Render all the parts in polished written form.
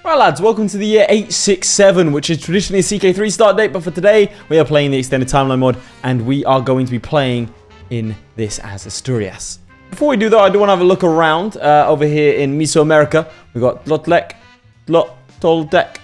Right lads, welcome to the year 867, which is traditionally a CK3 start date, but for today, we are playing the extended timeline mod, and we are going to be playing in this as Asturias. Before we do though, I do want to have a look around over here in Mesoamerica. We've got Tlotlek, Toltec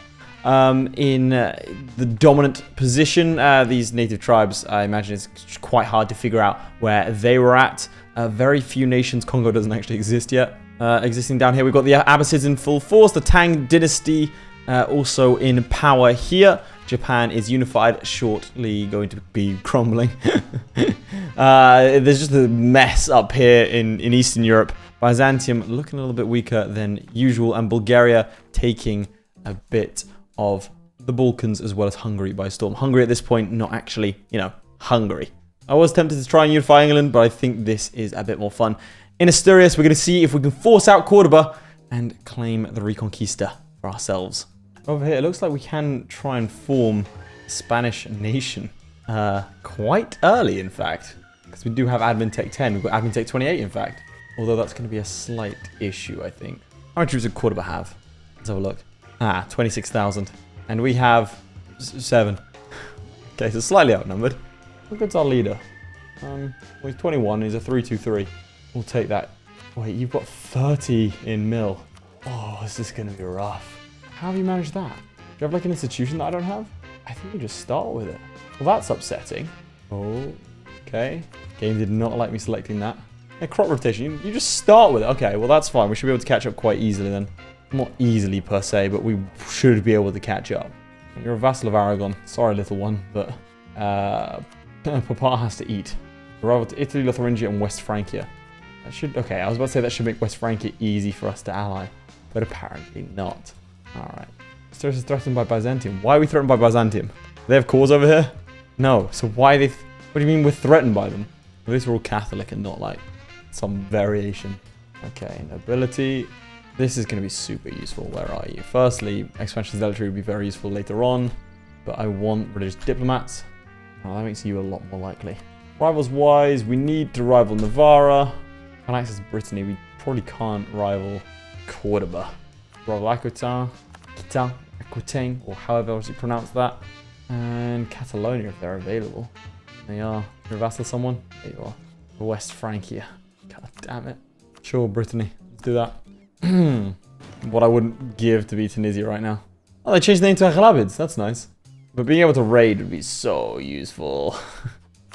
in the dominant position. These native tribes, I imagine it's quite hard to figure out where they were at. Very few nations. Congo doesn't actually exist yet. Existing down here, we've got the Abbasids in full force, the Tang dynasty also in power here. Japan is unified, shortly going to be crumbling. There's just a mess up here in Eastern Europe. Byzantium looking a little bit weaker than usual, and Bulgaria taking a bit of the Balkans as well as Hungary by storm. Hungary at this point, not actually, Hungary. I was tempted to try and unify England, but I think this is a bit more fun. In Asturias, we're going to see if we can force out Cordoba and claim the reconquista for ourselves. Over here, it looks like we can try and form a Spanish nation quite early, in fact. Because we do have Admin Tech 10. We've got Admin Tech 28, in fact. Although that's going to be a slight issue, I think. How many troops does Cordoba have? Let's have a look. 26,000. And we have 7. Okay, so slightly outnumbered. How good's our leader? Well, he's 21. He's a 3-2-3. We'll take that. Wait, you've got 30 in mill. Oh, this is going to be rough. How have you managed that? Do you have like an institution that I don't have? I think you just start with it. Well, that's upsetting. Oh, okay. Game did not like me selecting that. Yeah, crop rotation. You just start with it. Okay, well, that's fine. We should be able to catch up quite easily then. Not easily per se, but we should be able to catch up. You're a vassal of Aragon. Sorry, little one, but Papa has to eat. Arrival to Italy, Lotharingia, and West Francia. That should, okay, I was about to say that should make West Francia easy for us to ally, but apparently not. Alright. Asturias is threatened by Byzantium. Why are we threatened by Byzantium? Do they have cores over here? No. So why are they... what do you mean we're threatened by them? At least we're all Catholic and not like some variation. Okay, nobility. This is going to be super useful. Where are you? Firstly, expansion zealotry would be very useful later on, but I want religious diplomats. Oh, that makes you a lot more likely. Rivals-wise, we need to rival Navarra. Can access Brittany. We probably can't rival Cordoba. Rival Aquitaine, or however else you pronounce that. And Catalonia if they're available. They are. You're a vassal someone? There you are. West Francia. God damn it. Sure, Brittany. Let's do that. What I wouldn't give to be Tunisia right now. Oh, they changed the name to Aghlabids. That's nice. But being able to raid would be so useful.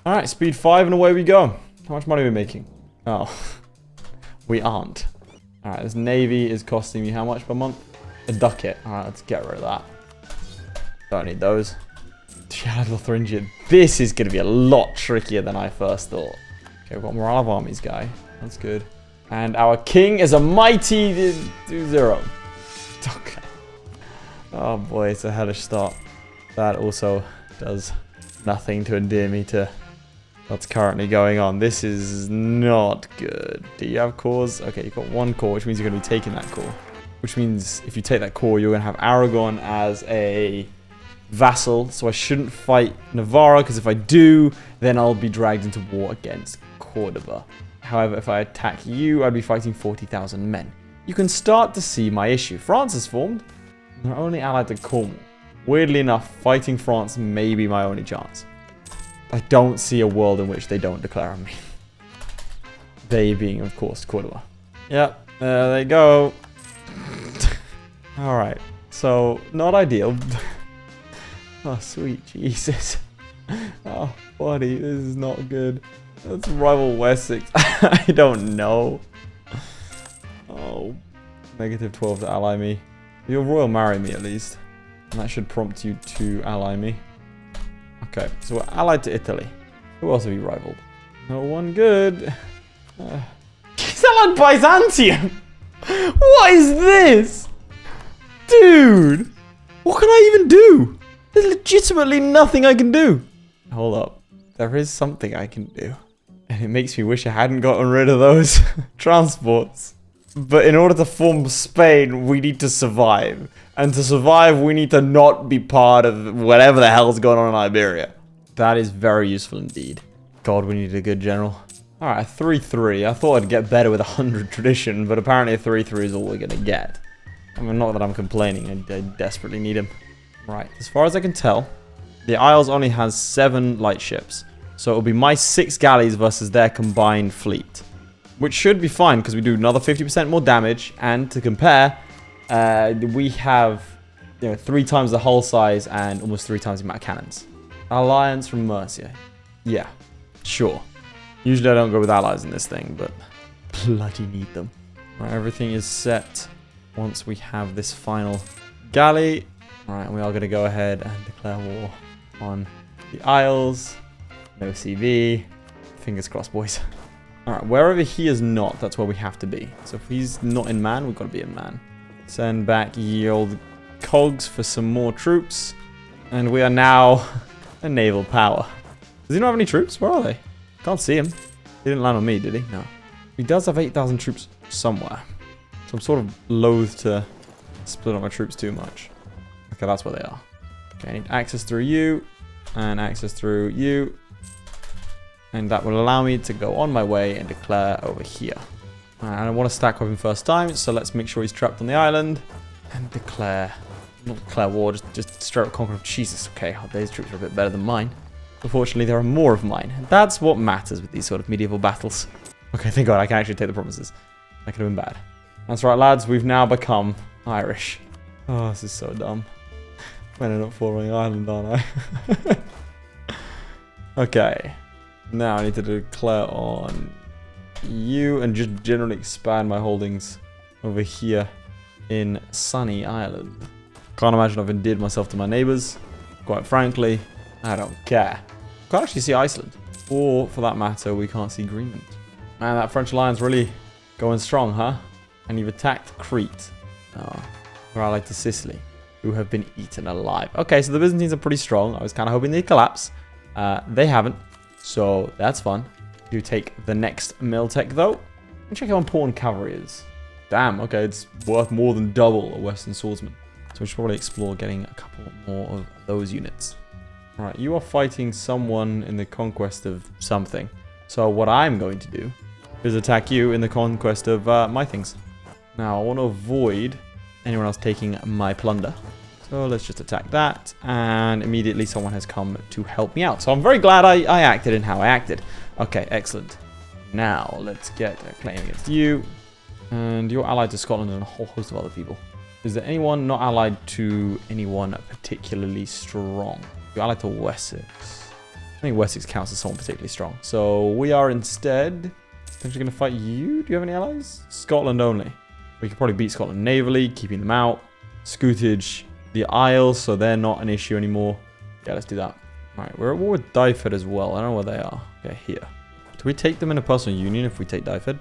Alright, speed 5 and away we go. How much money are we making? Oh. We aren't. Alright, this navy is costing me how much per month? A ducat. Alright, let's get rid of that. Don't need those. Lotharingia. This is going to be a lot trickier than I first thought. Okay, we've got morale of armies guy. That's good. And our king is a mighty 2-0. Okay. Oh boy, it's a hellish start. That also does nothing to endear me to what's currently going on. This is not good. Do you have cores? Okay, you've got 1 core, which means you're going to be taking that core. Which means if you take that core, you're going to have Aragon as a vassal. So I shouldn't fight Navarra, because if I do, then I'll be dragged into war against Cordoba. However, if I attack you, I'd be fighting 40,000 men. You can start to see my issue. France is formed. They're only allied to Cornwall. Weirdly enough, fighting France may be my only chance. I don't see a world in which they don't declare on me. They being, of course, Cordoba. Yep, there they go. Alright, so, not ideal. Oh, sweet Jesus. Oh, buddy, this is not good. Let's rival Wessex. I don't know. Oh, -12 to ally me. Your royal marry me, at least. And that should prompt you to ally me. Okay, so we're allied to Italy. Who else have you rivaled? No one good. He's allied Byzantium! What is this? Dude! What can I even do? There's legitimately nothing I can do. Hold up. There is something I can do. And it makes me wish I hadn't gotten rid of those transports. But in order to form Spain, we need to survive. And to survive, we need to not be part of whatever the hell's going on in Iberia. That is very useful indeed. God, we need a good general. Alright, a 3-3. I thought I'd get better with 100 tradition, but apparently a 3-3 is all we're going to get. I mean, not that I'm complaining. I desperately need him. Right. As far as I can tell, the Isles only has 7 light ships. So it'll be my 6 galleys versus their combined fleet. Which should be fine because we do another 50% more damage. And to compare, we have 3 times the hull size and almost 3 times the amount of cannons. Alliance from Mercia. Yeah, sure. Usually I don't go with allies in this thing, but bloody need them. Right, everything is set once we have this final galley. Alright, we are going to go ahead and declare war on the Isles. No CV. Fingers crossed, boys. Alright, wherever he is not, that's where we have to be. So if he's not in man, we've got to be in man. Send back ye old cogs for some more troops. And we are now a naval power. Does he not have any troops? Where are they? Can't see him. He didn't land on me, did he? No. He does have 8,000 troops somewhere. So I'm sort of loath to split up my troops too much. Okay, that's where they are. Okay, I need access through you. And access through you. And that will allow me to go on my way and declare over here. And I want to stack with him first time, so let's make sure he's trapped on the island. And declare... Not declare war, just straight up conquer. Jesus, okay, these troops are a bit better than mine. Unfortunately, there are more of mine. That's what matters with these sort of medieval battles. Okay, thank God I can actually take the provinces. That could have been bad. That's right, lads. We've now become Irish. Oh, this is so dumb. I'm ending up following Ireland, aren't I? Okay. Now I need to declare on you and just generally expand my holdings over here in sunny Ireland. Can't imagine I've endeared myself to my neighbours. Quite frankly, I don't care. Can't actually see Iceland. Or, for that matter, we can't see Greenland. Man, that French alliance really going strong, huh? And you've attacked Crete. Oh, we're allied to Sicily, who have been eaten alive. Okay, so the Byzantines are pretty strong. I was kind of hoping they'd collapse. They haven't, so that's fun. Do take the next Miltech, though. And check how important cavalry is. Damn, okay, it's worth more than double a Western swordsman. So we should probably explore getting a couple more of those units. Right, you are fighting someone in the conquest of something. So what I'm going to do is attack you in the conquest of my things. Now, I want to avoid anyone else taking my plunder. So let's just attack that. And immediately someone has come to help me out. So I'm very glad I acted in how I acted. Okay, excellent. Now, let's get a claim against you. And you're allied to Scotland and a whole host of other people. Is there anyone not allied to anyone particularly strong? You're allied to Wessex. I think Wessex counts as someone particularly strong. So we are instead potentially going to fight you. Do you have any allies? Scotland only. We could probably beat Scotland navally, keeping them out. Scootage the Isles, so they're not an issue anymore. Yeah, let's do that. Alright, we're at war with Dyfed as well. I don't know where they are. Okay, here. Do we take them in a personal union if we take Dyfed?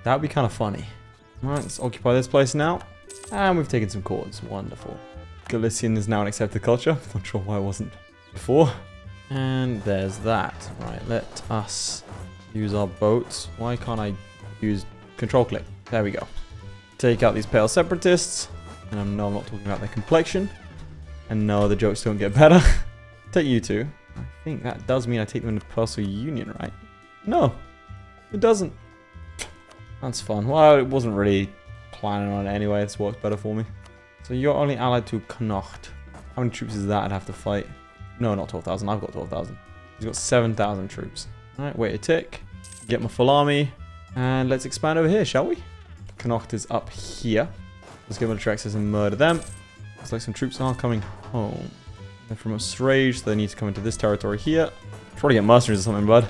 That would be kind of funny. Alright, let's occupy this place now. And we've taken some chords. Wonderful. Galician is now an accepted culture. Not sure why it wasn't before. And there's that. Right, let us use our boats. Why can't I use control click? There we go. Take out these pale separatists. And no, I'm not talking about their complexion. And no, the jokes don't get better. Take you two. I think that does mean I take them into personal union, right? No, it doesn't. That's fun. Well, it wasn't really planning on it anyway. This works better for me. So you're only allied to Connacht. How many troops is that I'd have to fight? No, not 12,000. I've got 12,000. He's got 7,000 troops. Alright, wait a tick. Get my full army. And let's expand over here, shall we? Connacht is up here. Let's get military access and murder them. Looks like some troops are coming home. They're from Australia, so they need to come into this territory here. Try to get mercenaries or something, bud.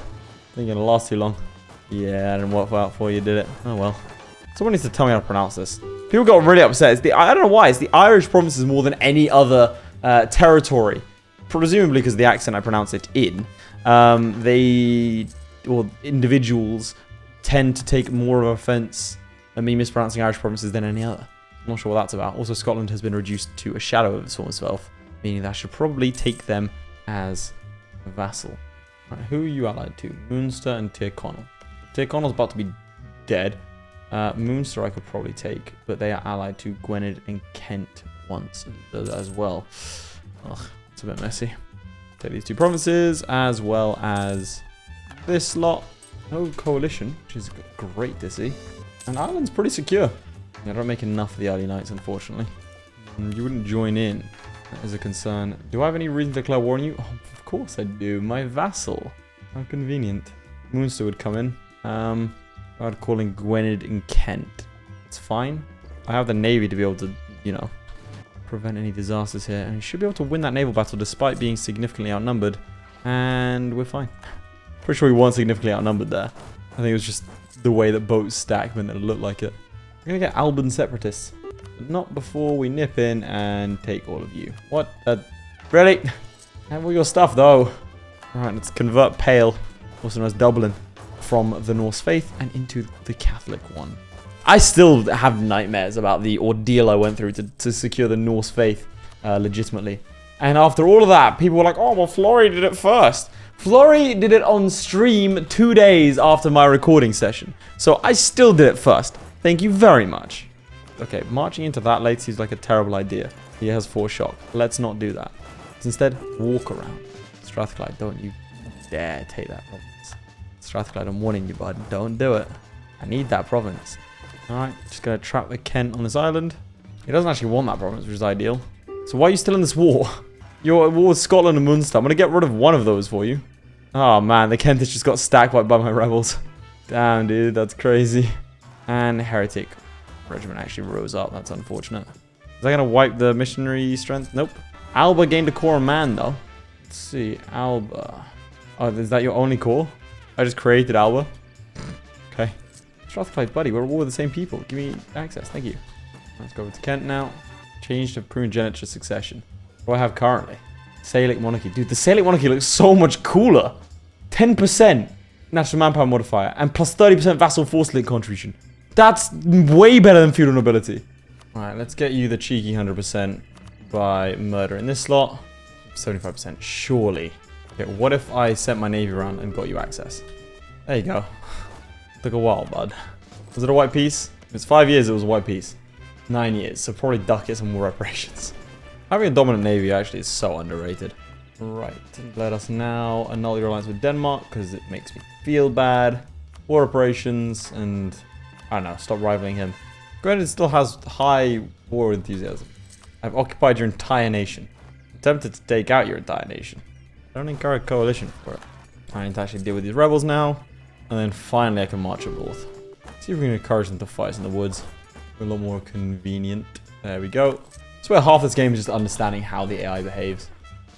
Ain't gonna last too long. Yeah, I didn't work out for you, did it? Oh well. Someone needs to tell me how to pronounce this. People got really upset. I don't know why. It's the Irish provinces more than any other territory. Presumably because of the accent I pronounce it in. Individuals tend to take more of offense at me mispronouncing Irish provinces than any other. I'm not sure what that's about. Also, Scotland has been reduced to a shadow of its former self, meaning that I should probably take them as a vassal. Right, who are you allied to? Munster and Tyrconnell. Tyrconnell's about to be dead. Munster I could probably take, but they are allied to Gwynedd and Kent once as well. Ugh, it's a bit messy. Take these two provinces as well as this lot. No coalition, which is great to see. And Ireland's pretty secure. I don't make enough of the early nights, unfortunately. You wouldn't join in. That is a concern. Do I have any reason to declare war on you? Oh, of course I do. My vassal. How convenient. Moonster would come in. I'd call in Gwynedd in Kent. It's fine. I have the navy to be able to, you know, prevent any disasters here. And we should be able to win that naval battle despite being significantly outnumbered. And we're fine. Pretty sure we weren't significantly outnumbered there. I think it was just the way that boats stacked meant that it looked like it. We're going to get Alban separatists. But not before we nip in and take all of you. What? Really? Have all your stuff, though. Alright, let's convert Pale, also known as Dublin, from the Norse faith and into the Catholic one. I still have nightmares about the ordeal I went through to secure the Norse faith legitimately. And after all of that, people were like, oh, well, Flory did it first. Flory did it on stream 2 days after my recording session. So I still did it first. Thank you very much. Okay, marching into that Laith seems like a terrible idea. He has 4 shock. Let's not do that. Let's instead walk around. Strathclyde, don't you dare take that province. Strathclyde, I'm warning you, bud. Don't do it. I need that province. Alright, just gonna trap the Kent on this island. He doesn't actually want that province, which is ideal. So why are you still in this war? You're at war with Scotland and Munster. I'm gonna get rid of one of those for you. Oh man, the Kentish just got stacked by my rebels. Damn, dude, that's crazy. And Heretic Regiment actually rose up. That's unfortunate. Is that gonna wipe the missionary strength? Nope. Alba gained a core of man, though. Let's see. Alba. Oh, is that your only core? I just created Alba. Okay. Strathclyde, buddy. We're all with the same people. Give me access. Thank you. Let's go over to Kent now. Change to primogeniture succession. What do I have currently? Salic monarchy. Dude, the Salic monarchy looks so much cooler. 10% national manpower modifier and plus 30% vassal force link contribution. That's way better than feudal nobility. Alright, let's get you the cheeky 100% by murdering this slot. 75%, surely. Okay, what if I sent my navy around and got you access? There you go. Took a while, bud. Was it a white peace? It was 5 years, it was a white peace. 9 years, so probably duck it some more reparations. Having a dominant navy actually is so underrated. Right, let us now annul your alliance with Denmark because it makes me feel bad. War reparations and, I don't know, stop rivaling him. Granted, it still has high war enthusiasm. I've occupied your entire nation. Attempted to take out your entire nation. I don't encourage a coalition for it. I need to actually deal with these rebels now. And then finally I can march up north. See if we can encourage them to fight in the woods. A lot more convenient. There we go. That's where half this game is just understanding how the AI behaves.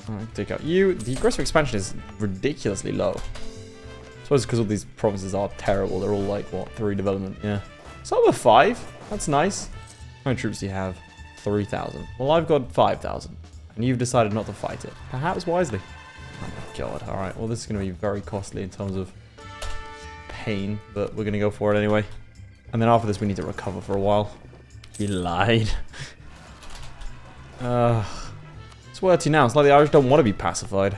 Alright, take out you. The aggressive expansion is ridiculously low. I suppose because all these provinces are terrible. They're all like, what, 3 development? Yeah. So we're 5. That's nice. How many troops do you have? 3,000. Well, I've got 5,000. And you've decided not to fight it. Perhaps wisely. Oh my god. Alright, well this is going to be very costly in terms of pain. But we're going to go for it anyway. And then after this we need to recover for a while. He lied. Swear to you now, it's like the Irish don't want to be pacified.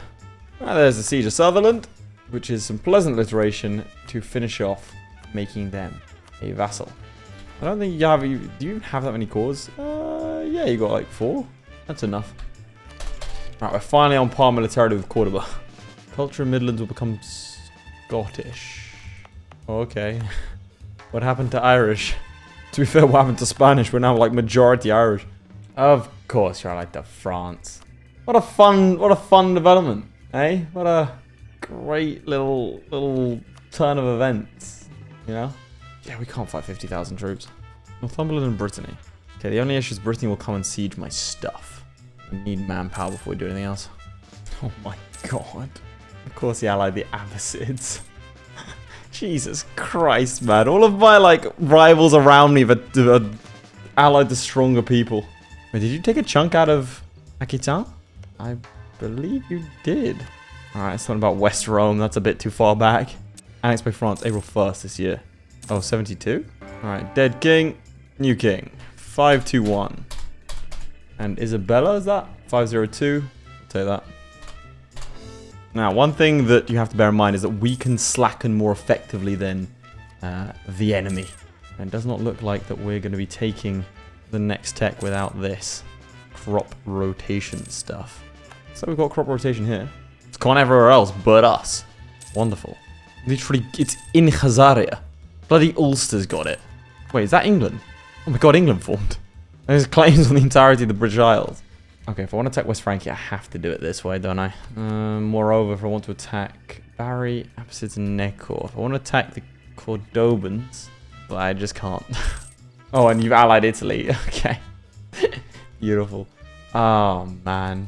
Well, there's the Siege of Sutherland, which is some pleasant alliteration to finish off making them a vassal. I don't think you have... Do you even have that many cores? Yeah, you got like 4. That's enough. Alright, we're finally on par militarily with Cordoba. Culture in Midlands will become Scottish. Okay. What happened to Irish? To be fair, what happened to Spanish? We're now like majority Irish. Of course, you're like to France. What a fun development, eh? What a great little turn of events, you know? Yeah, we can't fight 50,000 troops. Northumberland and Brittany. Okay, the only issue is Brittany will come and siege my stuff. We need manpower before we do anything else. Oh my god. Of course he allied the Abbasids. Jesus Christ, man. All of my, like, rivals around me are allied to stronger people. Wait, did you take a chunk out of Aquitaine? I believe you did. Alright, something about West Rome. That's a bit too far back. Annexed by France, April 1st this year. Oh, 72? Alright, dead king, new king. 521. And Isabella, is that? 502. I'll take that. Now, one thing that you have to bear in mind is that we can slacken more effectively than the enemy. And it does not look like that we're going to be taking the next tech without this crop rotation stuff. So we've got crop rotation here. It's gone everywhere else but us. Wonderful. Literally, it's in Khazaria. Bloody Ulster's got it. Wait, is that England? Oh my god, England formed. There's claims on the entirety of the British Isles. Okay, if I want to attack West Francia, I have to do it this way, don't I? Moreover, if I want to attack Bari, Apsids, and Nekor, if I want to attack the Cordobans, well, I just can't. Oh, and you've allied Italy. Okay. Beautiful. Oh, man.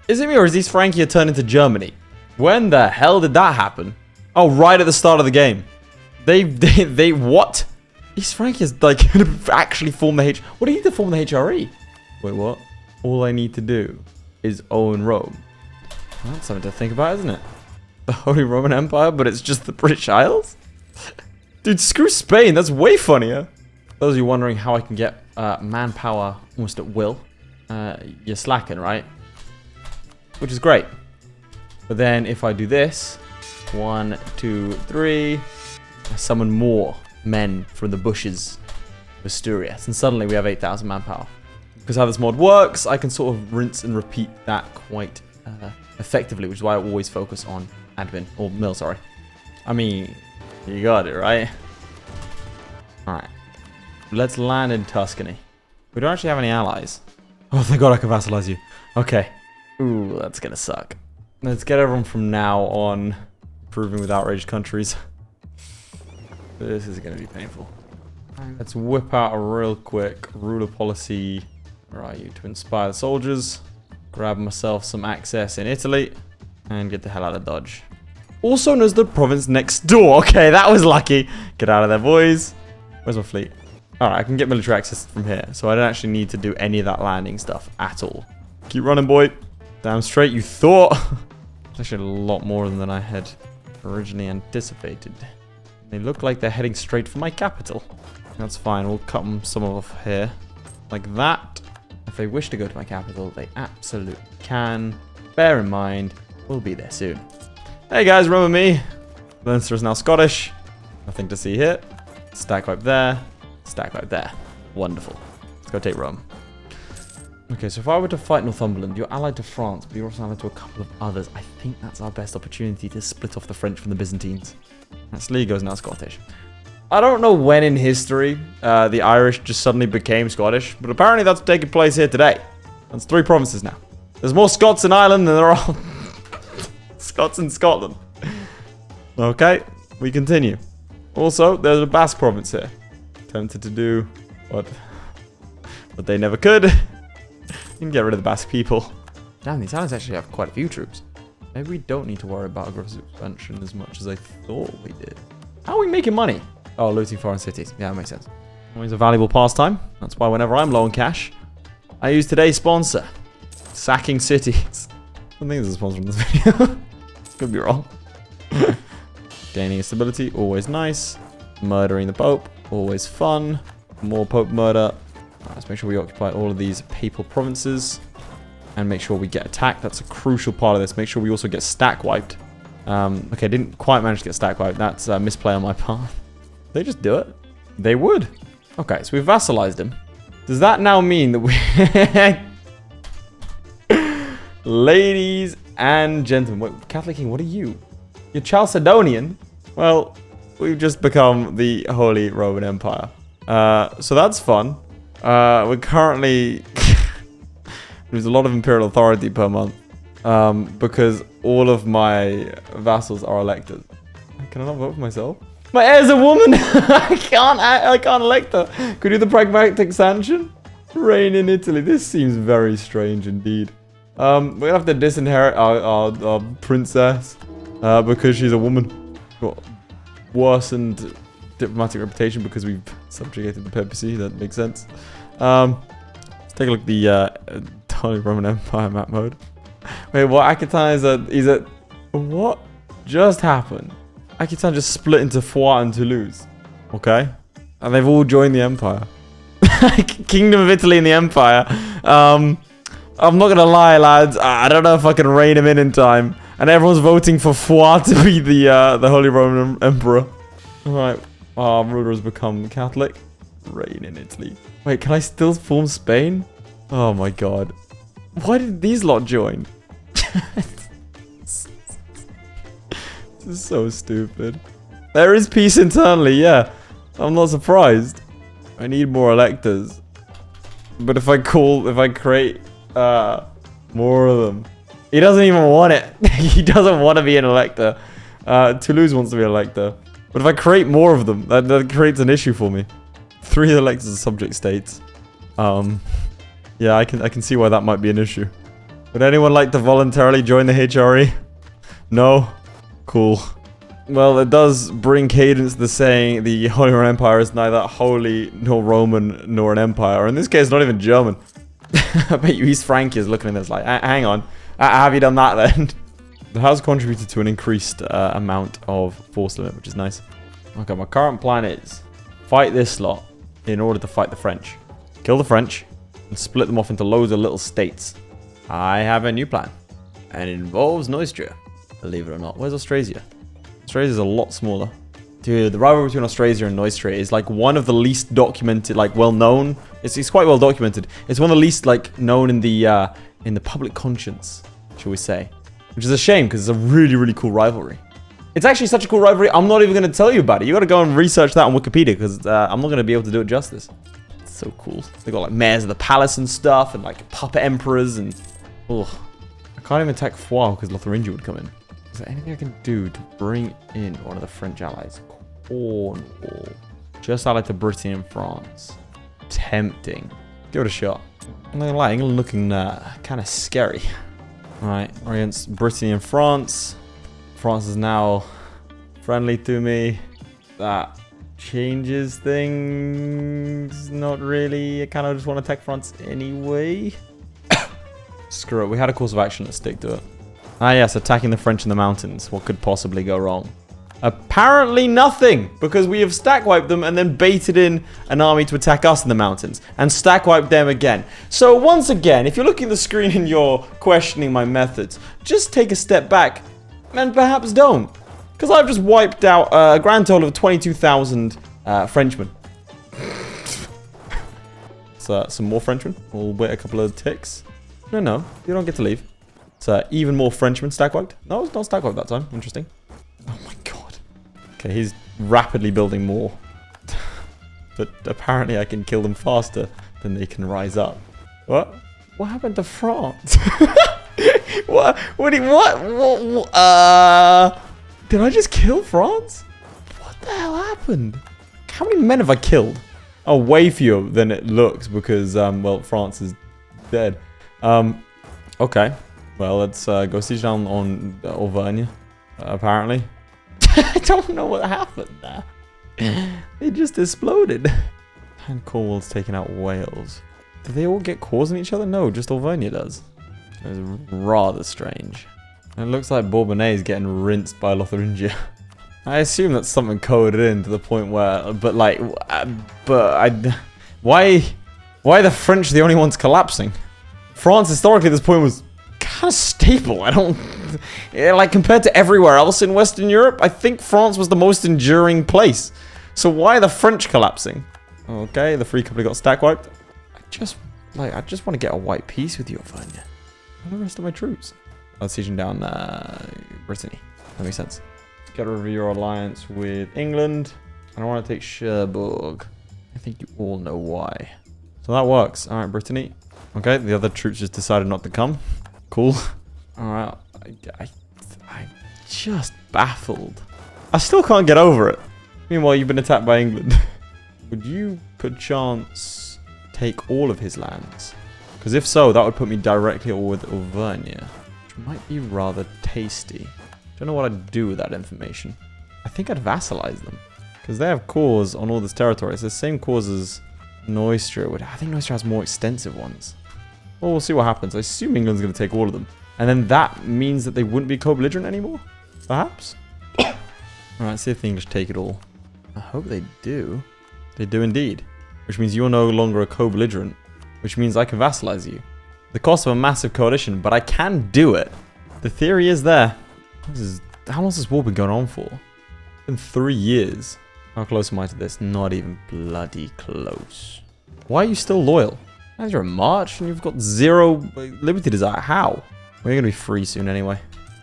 Is it me, or is East Francia turned into Germany? When the hell did that happen? Oh, right at the start of the game. They what? East Francia's like actually form the What do you need to form the HRE? Wait, what? All I need to do is own Rome. Well, that's something to think about, isn't it? The Holy Roman Empire, but it's just the British Isles? Dude, screw Spain. That's way funnier. Those of you wondering how I can get manpower almost at will, you're slacking, right? Which is great. But then if I do this, 1, 2, 3, I summon more men from the bushes of Asturias, and suddenly we have 8,000 manpower. Because how this mod works, I can sort of rinse and repeat that quite effectively, which is why I always focus on admin, or mill, sorry. I mean, you got it, right? Alright. Let's land in Tuscany. We don't actually have any allies. Oh, thank god I can vassalize you. Okay. Ooh, that's gonna suck. Let's get everyone from now on improving with outraged countries. This is gonna be painful. Let's whip out a real quick ruler policy. Where are you? To inspire the soldiers. Grab myself some access in Italy. And get the hell out of Dodge. Also known as the province next door. Okay, that was lucky. Get out of there, boys. Where's my fleet? Alright, I can get military access from here. So I don't actually need to do any of that landing stuff at all. Keep running, boy. Damn straight, you thought. It's actually a lot more than I had originally anticipated. They look like they're heading straight for my capital. That's fine, we'll cut them some off here. Like that. If they wish to go to my capital, they absolutely can. Bear in mind, we'll be there soon. Hey guys, remember me? Leinster is now Scottish. Nothing to see here. Stack wipe there. Stack wipe there. Wonderful. Let's go take Rome. Okay, so if I were to fight Northumberland, you're allied to France, but you're also allied to a couple of others. I think that's our best opportunity to split off the French from the Byzantines. That Sligo is now Scottish. I don't know when in history the Irish just suddenly became Scottish, but apparently that's taking place here today. That's 3 provinces now. There's more Scots in Ireland than there are Scots in Scotland. Okay, we continue. Also, there's a Basque province here. Tempted to do what they never could. You can get rid of the Basque people. Damn, these islands actually have quite a few troops. Maybe we don't need to worry about aggressive expansion as much as I thought we did. How are we making money? Oh, looting foreign cities. Yeah, that makes sense. Always a valuable pastime. That's why whenever I'm low on cash, I use today's sponsor. Sacking cities. I think there's a sponsor in this video. Could be wrong. Gaining stability, always nice. Murdering the Pope, always fun. More Pope murder. Let's make sure we occupy all of these papal provinces. And make sure we get attacked. That's a crucial part of this. Make sure we also get stack wiped. Okay, didn't quite manage to get stack wiped. That's a misplay on my part. They just do it. They would. Okay, so we've vassalized him. Does that now mean that we... Ladies and gentlemen. Wait, Catholic King, what are you? You're Chalcedonian? Well, we've just become the Holy Roman Empire. So that's fun. We're currently... There's a lot of imperial authority per month. Because all of my vassals are elected. Can I not vote for myself? My heir's a woman! I can't elect her. Could you do the pragmatic sanction? Reign in Italy. This seems very strange indeed. We're gonna have to disinherit our princess. Because she's a woman. Got worsened diplomatic reputation because we've subjugated the papacy. That makes sense. Let's take a look at the Holy Roman Empire map mode. Wait, what? Aquitaine is a... What just happened? Aquitaine just split into Foix and Toulouse. Okay. And they've all joined the Empire. Kingdom of Italy and the Empire. I'm not gonna lie, lads. I don't know if I can rein him in time. And everyone's voting for Foix to be the Holy Roman Emperor. Alright. Our ruler has become Catholic. Reign in Italy. Wait, can I still form Spain? Oh my god. Why did these lot join? This is so stupid. There is peace internally, yeah. I'm not surprised. I need more electors. But if I create more of them. He doesn't even want it. He doesn't want to be an elector. Toulouse wants to be an elector. But if I create more of them, that creates an issue for me. 3 electors are subject states. Yeah, I can see why that might be an issue. Would anyone like to voluntarily join the HRE? No? Cool. Well, it does bring cadence to the saying the Holy Roman Empire is neither holy nor Roman nor an empire. In this case, not even German. I bet you East Frankia is looking at this like, hang on. Have you done that then? It has contributed to an increased amount of force limit, which is nice. Okay, my current plan is fight this lot in order to fight the French. Kill the French and split them off into loads of little states. I have a new plan. And it involves Neustria. Believe it or not. Where's Austrasia? Austrasia's a lot smaller. Dude, the rivalry between Austrasia and Neustria is like one of the least documented, like well-known. It's quite well documented. It's one of the least like known in the public conscience, shall we say. Which is a shame because it's a really, really cool rivalry. It's actually such a cool rivalry, I'm not even going to tell you about it. You got to go and research that on Wikipedia because I'm not going to be able to do it justice. It's so cool. They got like mayors of the palace and stuff and like puppet emperors and... Ugh. I can't even attack Foix because Lotharingia would come in. Is there anything I can do to bring in one of the French allies? Cornwall. Just allied to Brittany and France. Tempting. Give it a shot. I'm not gonna lie, England looking kind of scary. Alright, we're against Brittany and France. France is now friendly to me. That changes things. Not really. I kind of just want to attack France anyway. Screw it. We had a course of action. Let's stick to it. Ah, yes. Attacking the French in the mountains. What could possibly go wrong? Apparently nothing, because we have stack wiped them and then baited in an army to attack us in the mountains and stack wiped them again. So once again, if you're looking at the screen and you're questioning my methods, just take a step back and perhaps don't, because I've just wiped out a grand total of 22,000 Frenchmen. So some more Frenchmen. We'll wait a couple of ticks. No, you don't get to leave. So even more Frenchmen stack wiped. No, it's not stack wiped that time. Interesting. Oh my god. Okay, he's rapidly building more. But apparently I can kill them faster than they can rise up. What? What happened to France? What? Did I just kill France? What the hell happened? How many men have I killed? Oh, way fewer than it looks because, well, France is dead. Okay. Well, let's go siege down on Auvergne, apparently. I don't know what happened there. It just exploded. And Cornwall's taking out Wales. Do they all get cores on each other? No, just Auvergne does. It's rather strange. It looks like Bourbonnais is getting rinsed by Lotharingia. I assume that's something coded in to the point where, why are the French the only ones collapsing? France historically at this point was kind of stable. Like compared to everywhere else in Western Europe, I think France was the most enduring place. So why are the French collapsing? Okay, the Free Company got stack wiped. I just want to get a white peace with you, Auvergne. Where are the rest of my troops? I'm sieging down Brittany. That makes sense. Get rid of your alliance with England. I don't want to take Cherbourg. I think you all know why. So that works. All right, Brittany. Okay, the other troops just decided not to come. Cool. All right. I'm just baffled. I still can't get over it. Meanwhile, you've been attacked by England. Would you, perchance, take all of his lands? Because if so, that would put me directly with Auvergne, which might be rather tasty. Don't know what I'd do with that information. I think I'd vassalize them. Because they have cores on all this territory. It's the same cores as Neustria would. I think Neustria has more extensive ones. Well, we'll see what happens. I assume England's going to take all of them. And then that means that they wouldn't be co-belligerent anymore? Perhaps? Alright, see if the English take it all. I hope they do. They do indeed. Which means you're no longer a co-belligerent. Which means I can vassalize you. The cost of a massive coalition, but I can do it. The theory is there. How long has this war been going on for? It's been 3 years. How close am I to this? Not even bloody close. Why are you still loyal? As you're a march and you've got 0 liberty desire. How? We're going to be free soon anyway.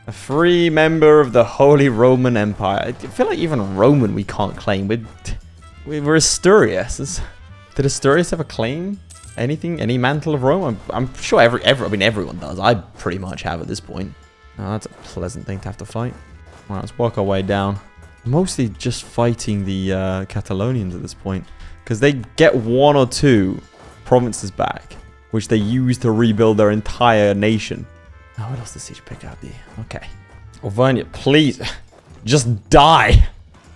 A free member of the Holy Roman Empire. I feel like even Roman we can't claim. We're Asturias. Did Asturias ever claim anything, any mantle of Rome? I'm sure everyone does. I pretty much have at this point. Oh, that's a pleasant thing to have to fight. All right, let's work our way down. Mostly just fighting the Catalonians at this point, because they get 1 or 2 provinces back, which they use to rebuild their entire nation. Oh, what else does siege pick out there? Okay. Auvergne, please, just die.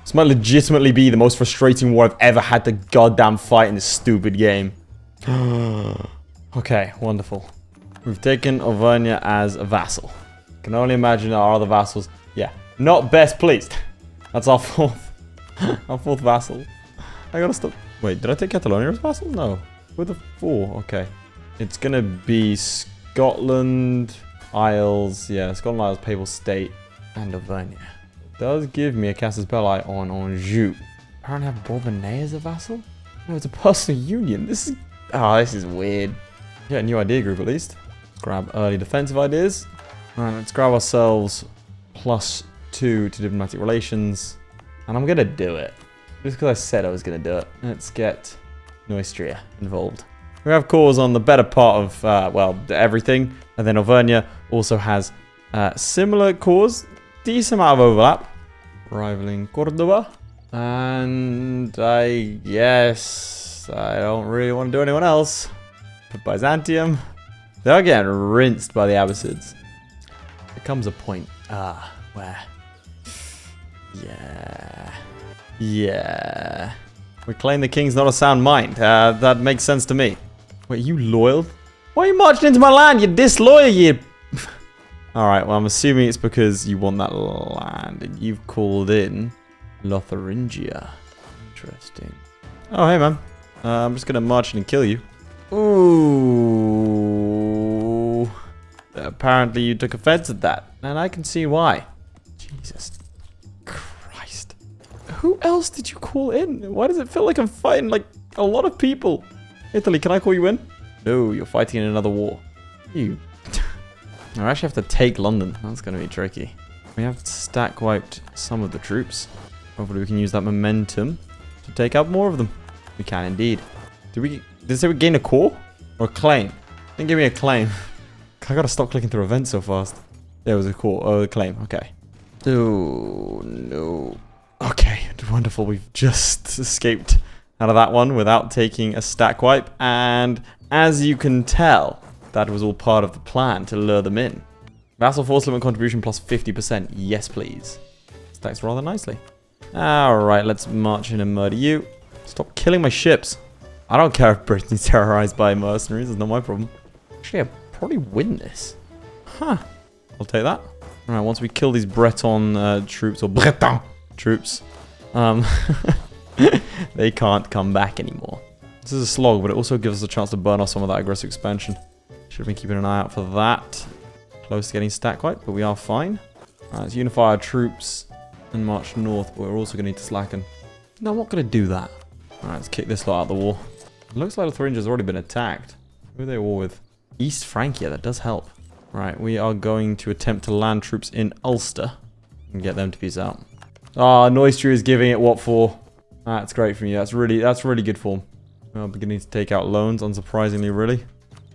This might legitimately be the most frustrating war I've ever had to goddamn fight in this stupid game. Okay, wonderful. We've taken Auvergne as a vassal. Can only imagine our other vassals. Yeah, not best pleased. That's our 4th. Our 4th vassal. I gotta stop. Wait, did I take Catalonia as vassal? No. With a 4. Okay. It's gonna be Scotland, Isles. Yeah, Scotland, Isles, Papal State, and Auvergne. Does give me a Casus Belli on Anjou. Apparently have Bourbonnais as a vassal? No, it's a personal union. This is weird. Yeah, a new idea group at least. Let's grab early defensive ideas. Alright, let's grab ourselves +2 to diplomatic relations. And I'm gonna do it. Just because I said I was gonna do it. Let's get Neustria involved. We have cores on the better part of, well, everything. And then Auvergne also has similar cores. Decent amount of overlap. Rivaling Cordoba. And I guess I don't really want to do anyone else. But Byzantium. They're getting rinsed by the Abbasids. There comes a point where... Yeah. We claim the king's not a sound mind. That makes sense to me. Wait, you loyal? Why are you marching into my land, you disloyal, you... Alright, well, I'm assuming it's because you want that land and you've called in Lotharingia. Interesting. Oh, hey, man. I'm just going to march in and kill you. Ooh. Apparently you took offense at that, and I can see why. Jesus Christ. Who else did you call in? Why does it feel like I'm fighting, like, a lot of people? Italy, can I call you in? No, you're fighting in another war. You... I actually have to take London. That's going to be tricky. We have stack wiped some of the troops. Hopefully we can use that momentum to take out more of them. We can indeed. Did it say we gain a core? Or a claim? Didn't give me a claim. I gotta stop clicking through events so fast. There was a core. Oh, a claim. Okay. Oh, no. Okay, wonderful. We've just escaped out of that one without taking a stack wipe. And as you can tell... that was all part of the plan to lure them in. Vassal force limit contribution plus 50%. Yes, please. Stacks rather nicely. Alright, let's march in and murder you. Stop killing my ships. I don't care if Britain's terrorized by mercenaries. It's not my problem. Actually, I'll probably win this. Huh. I'll take that. Alright, once we kill these Breton troops, or Breton troops, they can't come back anymore. This is a slog, but it also gives us a chance to burn off some of that aggressive expansion. Should have been keeping an eye out for that. Close to getting stack wipe, but we are fine. Alright, let's unify our troops and march north, but we're also going to need to slacken. No, I'm not going to do that. Alright, let's kick this lot out of the war. It looks like Lotharingia's already been attacked. Who are they at war with? East Francia, that does help. Right, we are going to attempt to land troops in Ulster and get them to peace out. Ah, Neustria is giving it what for? That's great from you. That's really good form. We are beginning to take out loans, unsurprisingly, really.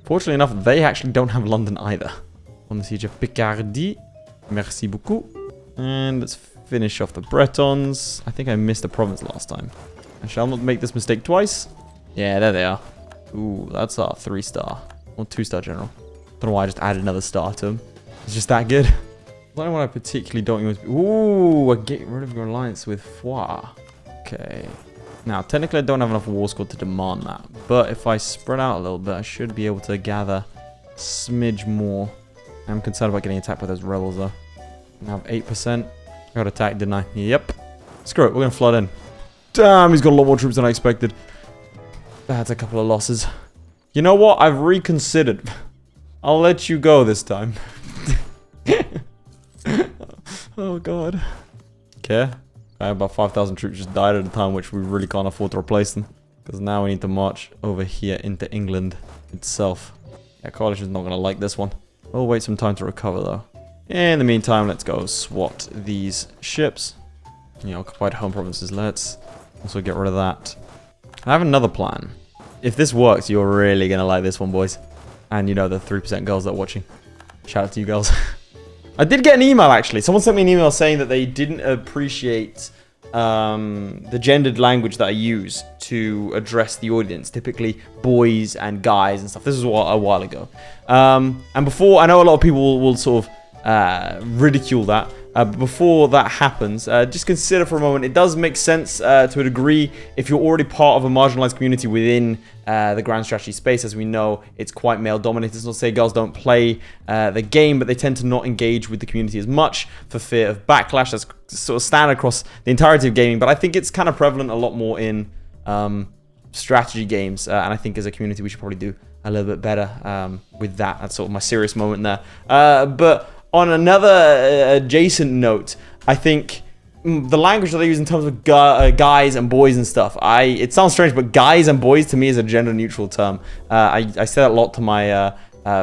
Fortunately enough, they actually don't have London either. On the siege of Picardy. Merci beaucoup. And let's finish off the Bretons. I think I missed a province last time. I shall not make this mistake twice. Yeah, there they are. Ooh, that's our 3-star. Or 2-star general. Don't know why I just added another star to him. It's just that good. The only one I particularly don't use. Ooh, get rid of your alliance with Foix. Okay. Now, technically I don't have enough war score to demand that. But if I spread out a little bit, I should be able to gather a smidge more. I'm concerned about getting attacked by those rebels, though. I have 8%. I got attacked, didn't I? Yep. Screw it, we're going to flood in. Damn, he's got a lot more troops than I expected. That's a couple of losses. You know what? I've reconsidered. I'll let you go this time. Oh, God. Okay. About 5,000 troops just died at a time, which we really can't afford to replace them. Because now we need to march over here into England itself. Yeah, Coalition's not going to like this one. We'll wait some time to recover, though. In the meantime, let's go swat these ships. You know, occupied home provinces. Let's also get rid of that. I have another plan. If this works, you're really going to like this one, boys. And you know the 3% girls that are watching. Shout out to you girls. I did get an email, actually. Someone sent me an email saying that they didn't appreciate the gendered language that I use to address the audience. Typically, boys and guys and stuff. This was a while ago. And before, I know a lot of people will sort of ridicule that. But before that happens, just consider for a moment, it does make sense to a degree if you're already part of a marginalized community within the grand strategy space. As we know, it's quite male dominated. It's not to say girls don't play the game, but they tend to not engage with the community as much for fear of backlash. That's sort of standard across the entirety of gaming, but I think it's kind of prevalent a lot more in strategy games. And I think as a community, we should probably do a little bit better with that. That's sort of my serious moment there. But on another adjacent note, I think the language that they use in terms of guys and boys and stuff, it sounds strange, but guys and boys to me is a gender neutral term. I say that a lot to my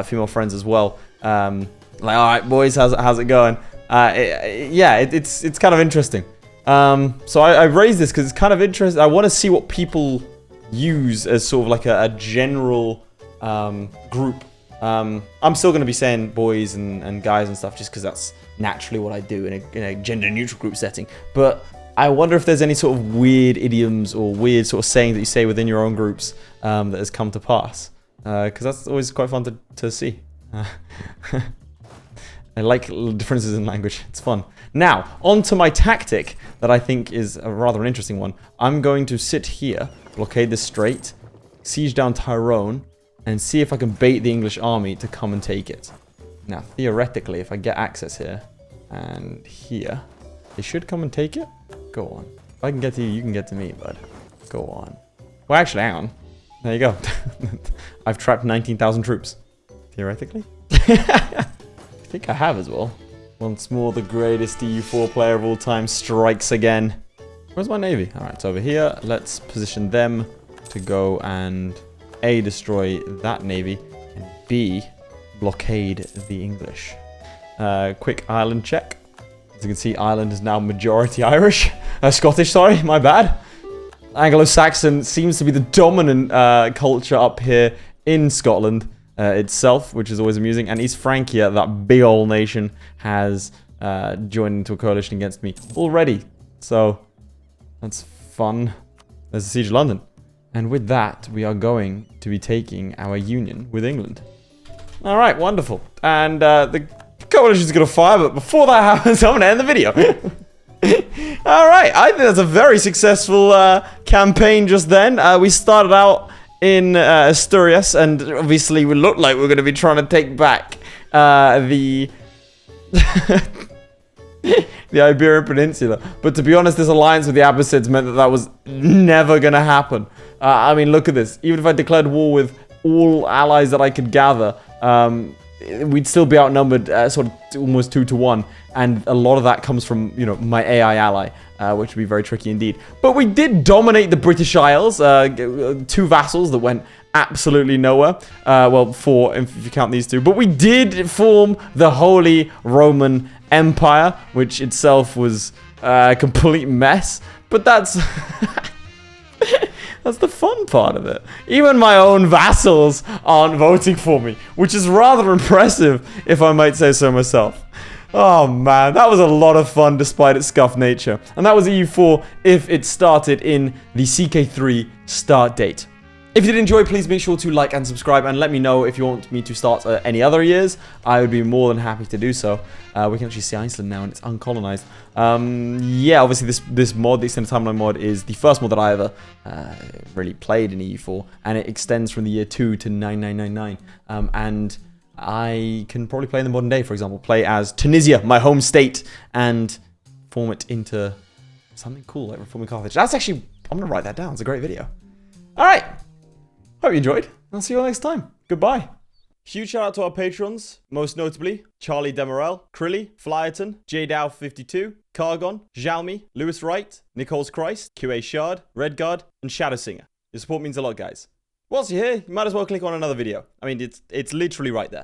female friends as well. Like, all right, boys, how's it going? It's kind of interesting. So I raised this because it's kind of interesting. I want to see what people use as sort of like a general group. I'm still going to be saying boys and guys and stuff just because that's naturally what I do in a gender neutral group setting. But I wonder if there's any sort of weird idioms or weird sort of saying that you say within your own groups that has come to pass. Because that's always quite fun to see. I like differences in language. It's fun. Now, on to my tactic that I think is a rather interesting one. I'm going to sit here, blockade this strait, siege down Tyrone, and see if I can bait the English army to come and take it. Now, theoretically, if I get access here and here, they should come and take it. Go on. If I can get to you, you can get to me, bud. Go on. Well, actually, hang on. There you go. I've trapped 19,000 troops. Theoretically. I think I have as well. Once more, the greatest EU4 player of all time strikes again. Where's my navy? All right, it's over here. Let's position them to go and A, destroy that navy, and B, blockade the English. Quick Ireland check. As you can see, Ireland is now majority Irish. Scottish, sorry, my bad. Anglo-Saxon seems to be the dominant culture up here in Scotland itself, which is always amusing. And East Francia, that big old nation, has joined into a coalition against me already. So, that's fun. There's the Siege of London. And with that, we are going to be taking our union with England. All right, wonderful. And the coalition is going to fire, but before that happens, I'm going to end the video. All right, I think that's a very successful campaign just then. We started out in Asturias, and obviously we looked like we're going to be trying to take back the Iberian Peninsula. But to be honest, this alliance with the Abbasids meant that was never going to happen. I mean, look at this. Even if I declared war with all allies that I could gather, we'd still be outnumbered sort of almost 2-to-1. And a lot of that comes from, you know, my AI ally, which would be very tricky indeed. But we did dominate the British Isles, 2 vassals that went absolutely nowhere. Well, 4 if you count these 2. But we did form the Holy Roman Empire, which itself was a complete mess. But that's that's the fun part of it. Even my own vassals aren't voting for me, which is rather impressive, if I might say so myself. Oh man, that was a lot of fun despite its scuffed nature. And that was EU4 if it started in the CK3 start date. If you did enjoy, please make sure to like and subscribe, and let me know if you want me to start any other years. I would be more than happy to do so. We can actually see Iceland now, and it's uncolonized. Yeah, obviously this mod, the Extended Timeline mod, is the first mod that I ever really played in EU4, and it extends from the year 2 to 9999. And I can probably play in the modern day, for example, play as Tunisia, my home state, and form it into something cool like reforming Carthage. That's actually, I'm going to write that down. It's a great video. All right. Hope you enjoyed. I'll see you all next time. Goodbye. Huge shout out to our patrons, most notably Charlie Demerel, Crilly, Flyerton, JDow52, Cargon, Sjalmi, Lewis Wright, Nicole's Christ, QA Shard, Redguard, and ShadowSinger. Your support means a lot, guys. Whilst you're here, you might as well click on another video. I mean, it's literally right there.